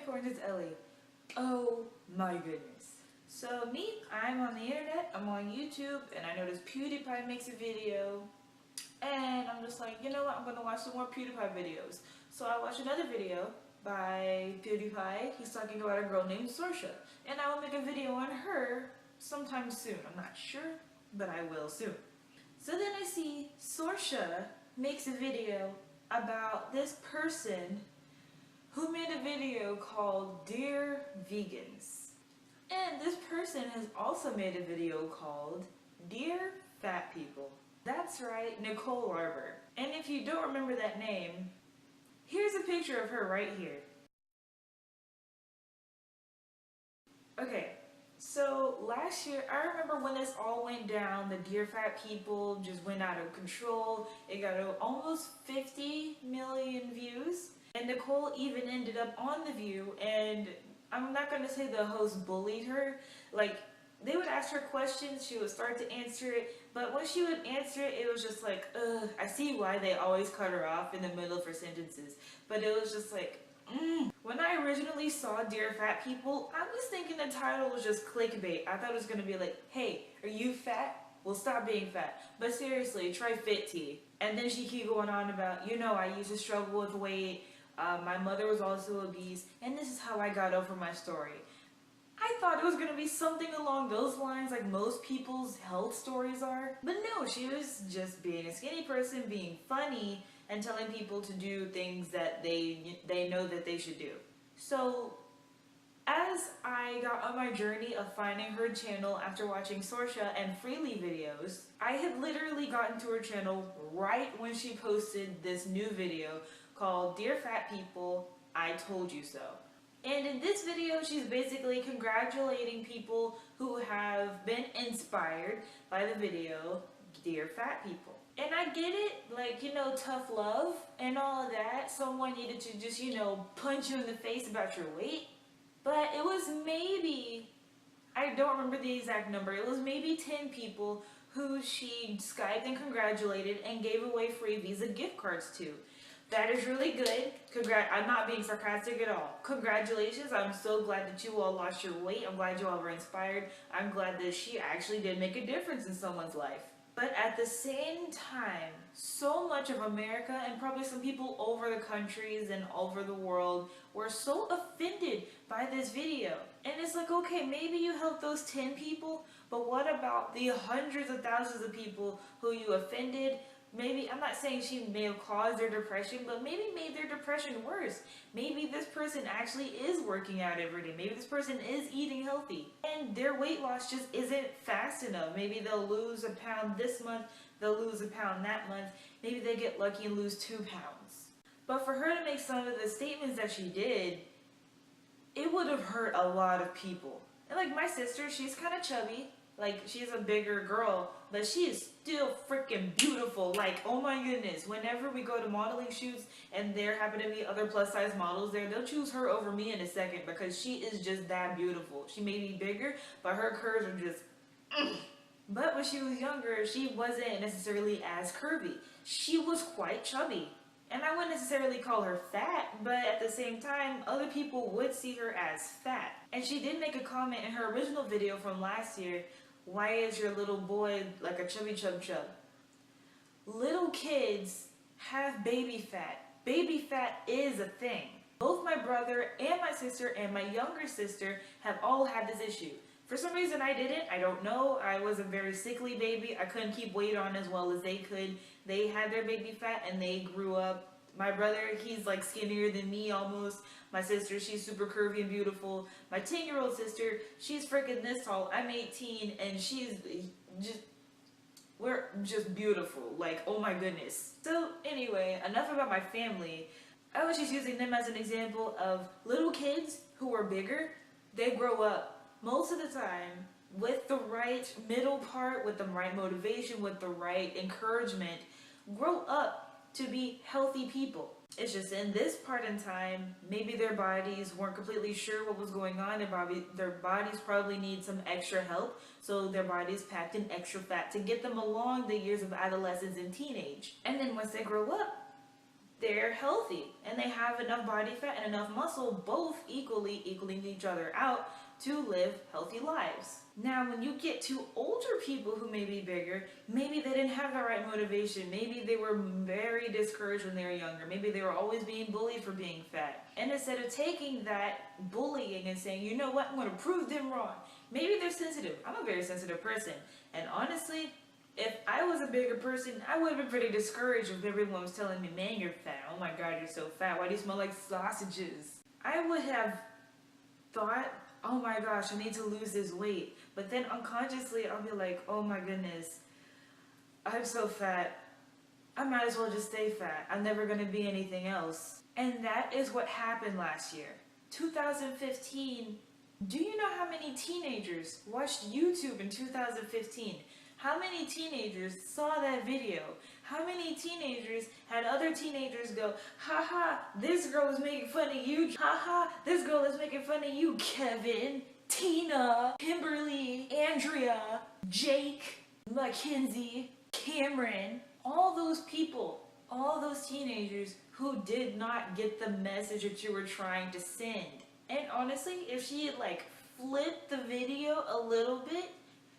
according to Ellie. Oh my goodness. So me, I'm on the internet, I'm on YouTube, and I noticed PewDiePie makes a video, and I'm just like, you know what, I'm gonna watch some more PewDiePie videos. So I watched another video by PewDiePie. He's talking about a girl named Sorsha, and I will make a video on her sometime soon. I'm not sure, but I will soon. So then I see Sorsha makes a video about this person who made a video called Dear Vegans. And this person has also made a video called Dear Fat People. That's right, Nicole Arbor. And if you don't remember that name, here's a picture of her right here. Okay, so last year, I remember when this all went down, the Dear Fat People just went out of control. It got almost 50 million views. And Nicole even ended up on The View, and I'm not going to say the host bullied her. Like, they would ask her questions, she would start to answer it, but when she would answer it, it was just like, ugh, I see why they always cut her off in the middle of her sentences. But it was just like, When I originally saw Dear Fat People, I was thinking the title was just clickbait. I thought it was going to be like, hey, are you fat? Well, stop being fat. But seriously, try Fit Tea. And then she keep going on about, you know, I used to struggle with weight. My mother was also obese, and this is how I got over my story. I thought it was going to be something along those lines, like most people's health stories are. But no, she was just being a skinny person, being funny, and telling people to do things that they know that they should do. So, as I got on my journey of finding her channel after watching Sorsha and Freely videos, I had literally gotten to her channel right when she posted this new video called Dear Fat People, I Told You So. And in this video, she's basically congratulating people who have been inspired by the video Dear Fat People. And I get it, like, you know, tough love and all of that. Someone needed to just, you know, punch you in the face about your weight. But it was maybe, I don't remember the exact number, it was maybe 10 people who she Skyped and congratulated and gave away free Visa gift cards to. That is really good. I'm not being sarcastic at all. Congratulations. I'm so glad that you all lost your weight. I'm glad you all were inspired. I'm glad that she actually did make a difference in someone's life. But at the same time, so much of America and probably some people over the countries and over the world were so offended by this video. And it's like, okay, maybe you helped those 10 people, but what about the hundreds of thousands of people who you offended? Maybe, I'm not saying she may have caused their depression, but maybe made their depression worse. Maybe this person actually is working out every day. Maybe this person is eating healthy. And their weight loss just isn't fast enough. Maybe they'll lose a pound this month, they'll lose a pound that month. Maybe they get lucky and lose 2 pounds. But for her to make some of the statements that she did, it would have hurt a lot of people. And like my sister, she's kind of chubby. Like, she's a bigger girl, but she is still freaking beautiful. Like, oh my goodness. Whenever we go to modeling shoots and there happen to be other plus size models there, they'll choose her over me in a second because she is just that beautiful. She may be bigger, but her curves are just But when she was younger, she wasn't necessarily as curvy. She was quite chubby. And I wouldn't necessarily call her fat, but at the same time, other people would see her as fat. And she did make a comment in her original video from last year, why is your little boy like a chubby chub chub? Little kids have baby fat. Baby fat is a thing. Both my brother and my sister and my younger sister have all had this issue. For some reason I didn't. I don't know. I was a very sickly baby. I couldn't keep weight on as well as they could. They had their baby fat and they grew up. My brother, he's like skinnier than me almost. My sister, she's super curvy and beautiful. My 10-year-old sister, she's freaking this tall. I'm 18 and she's just, we're just beautiful. Like, oh my goodness. So anyway, enough about my family. I was just using them as an example of little kids who are bigger. They grow up most of the time with the right middle part, with the right motivation, with the right encouragement, grow up to be healthy people. It's just in this part in time, maybe their bodies weren't completely sure what was going on. Their bodies probably need some extra help, so their bodies packed in extra fat to get them along the years of adolescence and teenage. And then once they grow up, they're healthy and they have enough body fat and enough muscle, both equaling each other out to live healthy lives. Now, when you get to older people who may be bigger, maybe they didn't have the right motivation. Maybe they were very discouraged when they were younger. Maybe they were always being bullied for being fat. And instead of taking that bullying and saying, you know what, I'm going to prove them wrong. Maybe they're sensitive. I'm a very sensitive person. And honestly, if I was a bigger person, I would have been pretty discouraged if everyone was telling me, man, you're fat. Oh my God, you're so fat. Why do you smell like sausages? I would have thought, oh my gosh, I need to lose this weight. But then unconsciously, I'll be like, oh my goodness, I'm so fat. I might as well just stay fat. I'm never going to be anything else. And that is what happened last year. 2015, do you know how many teenagers watched YouTube in 2015? How many teenagers saw that video? How many teenagers had other teenagers go, haha, this girl is making fun of you. Haha, this girl is making fun of you, Kevin, Tina, Kimberly, Andrea, Jake, Mackenzie, Cameron. All those people, all those teenagers who did not get the message that you were trying to send. And honestly, if she had flipped the video a little bit,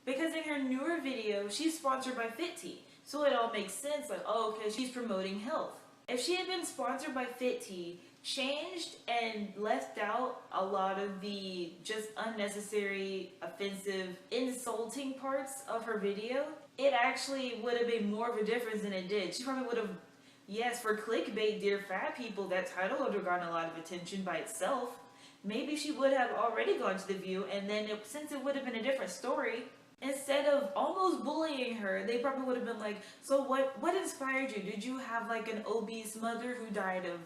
because in her newer video, she's sponsored by FitTea. So it all makes sense, oh, okay, she's promoting health. If she had been sponsored by FitTea, changed and left out a lot of the just unnecessary, offensive, insulting parts of her video, it actually would have been more of a difference than it did. She probably would have, yes, for clickbait, Dear Fat People, that title would have gotten a lot of attention by itself. Maybe she would have already gone to the view, and then since it would have been a different story, instead of almost bullying her, they probably would have been like, so what inspired you? Did you have an obese mother who died of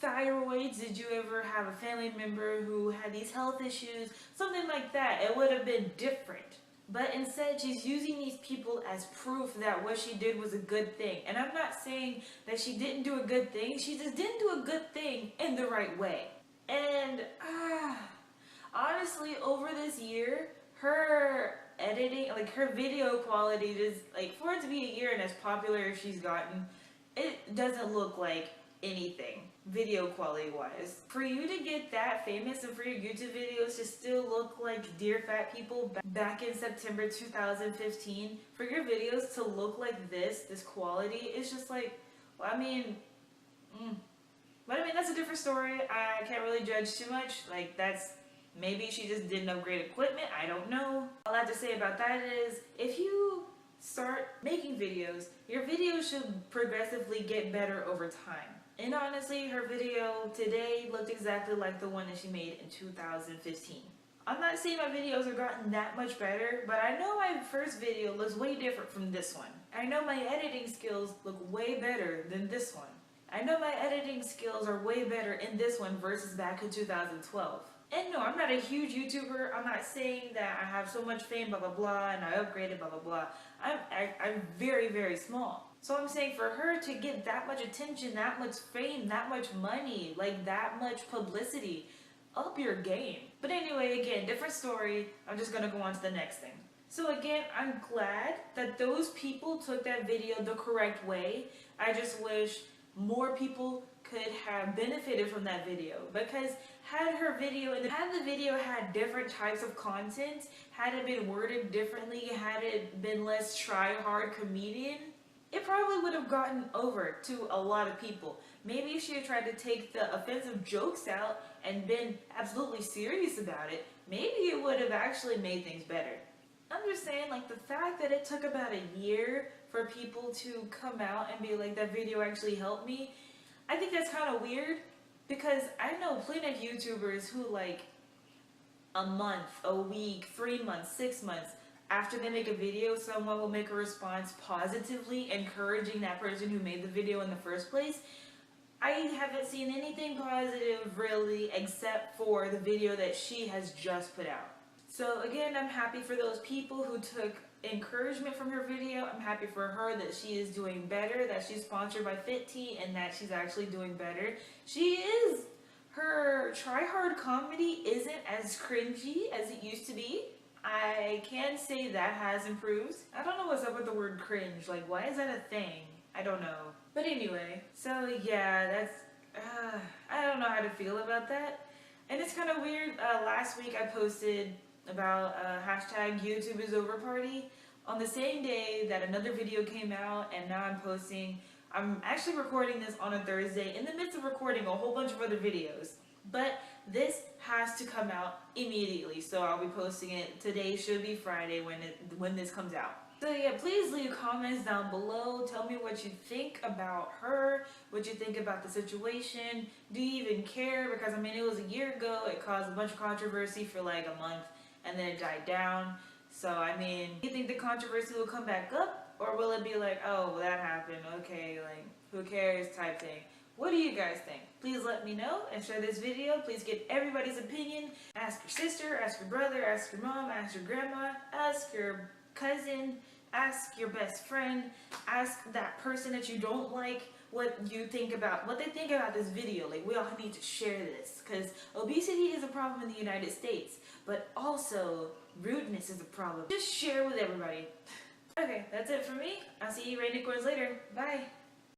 thyroids? Did you ever have a family member who had these health issues? Something like that. It would have been different. But instead, she's using these people as proof that what she did was a good thing. And I'm not saying that she didn't do a good thing. She just didn't do a good thing in the right way. And honestly, over this year, her editing, her video quality, just for it to be a year and as popular as she's gotten, it doesn't look like anything video quality wise. For you to get that famous and for your YouTube videos to still look like Dear Fat People back in September 2015, for your videos to look like this quality, is just but I mean, that's a different story. I can't really judge too much. Maybe she just didn't upgrade equipment. I don't know. All I have to say about that is, if you start making videos, your videos should progressively get better over time. And honestly, her video today looked exactly like the one that she made in 2015. I'm not saying my videos have gotten that much better, but I know my first video looks way different from this one. I know my editing skills look way better than this one. I know my editing skills are way better in this one versus back in 2012. And no, I'm not a huge YouTuber. I'm not saying that I have so much fame, blah, blah, blah, and I upgraded, blah, blah, blah. I'm very, very small. So I'm saying for her to get that much attention, that much fame, that much money, that much publicity, up your game. But anyway, again, different story. I'm just going to go on to the next thing. So again, I'm glad that those people took that video the correct way. I just wish more people could have benefited from that video, because had the video had different types of content, had it been worded differently, had it been less try-hard comedian, it probably would have gotten over to a lot of people. Maybe if she had tried to take the offensive jokes out and been absolutely serious about it, maybe it would have actually made things better. I'm just saying, the fact that it took about a year for people to come out and be like, that video actually helped me, I think that's kind of weird, because I know plenty of YouTubers who a month, a week, 3 months, 6 months after they make a video, someone will make a response positively encouraging that person who made the video in the first place. I haven't seen anything positive really except for the video that she has just put out. So again, I'm happy for those people who took encouragement from her video. I'm happy for her that she is doing better, that she's sponsored by FitTea, and that she's actually doing better. Her try-hard comedy isn't as cringy as it used to be. I can say that has improved. I don't know what's up with the word cringe. Why is that a thing? I don't know. But anyway, so yeah, that's, I don't know how to feel about that. And it's kind of weird. Last week I posted about hashtag YouTube is over party on the same day that another video came out, and now I'm posting. I'm actually recording this on a Thursday in the midst of recording a whole bunch of other videos. But this has to come out immediately, so I'll be posting it. Today should be Friday when this comes out. So yeah, please leave comments down below. Tell me what you think about her, what you think about the situation. Do you even care? Because I mean, it was a year ago. It caused a bunch of controversy for like a month, and then it died down. So I mean, do you think the controversy will come back up, or will it be like, oh, well, that happened, okay, like who cares type thing? What do you guys think? Please let me know and share this video. Please get everybody's opinion. Ask your sister, ask your brother, ask your mom, ask your grandma, ask your cousin, ask your best friend, ask that person that you don't like what they think about this video. Like, we all need to share this, because obesity is a problem in the United States, but also rudeness is a problem. Just share with everybody. Okay, that's it for me. I'll see you right, Nicole, later. Bye.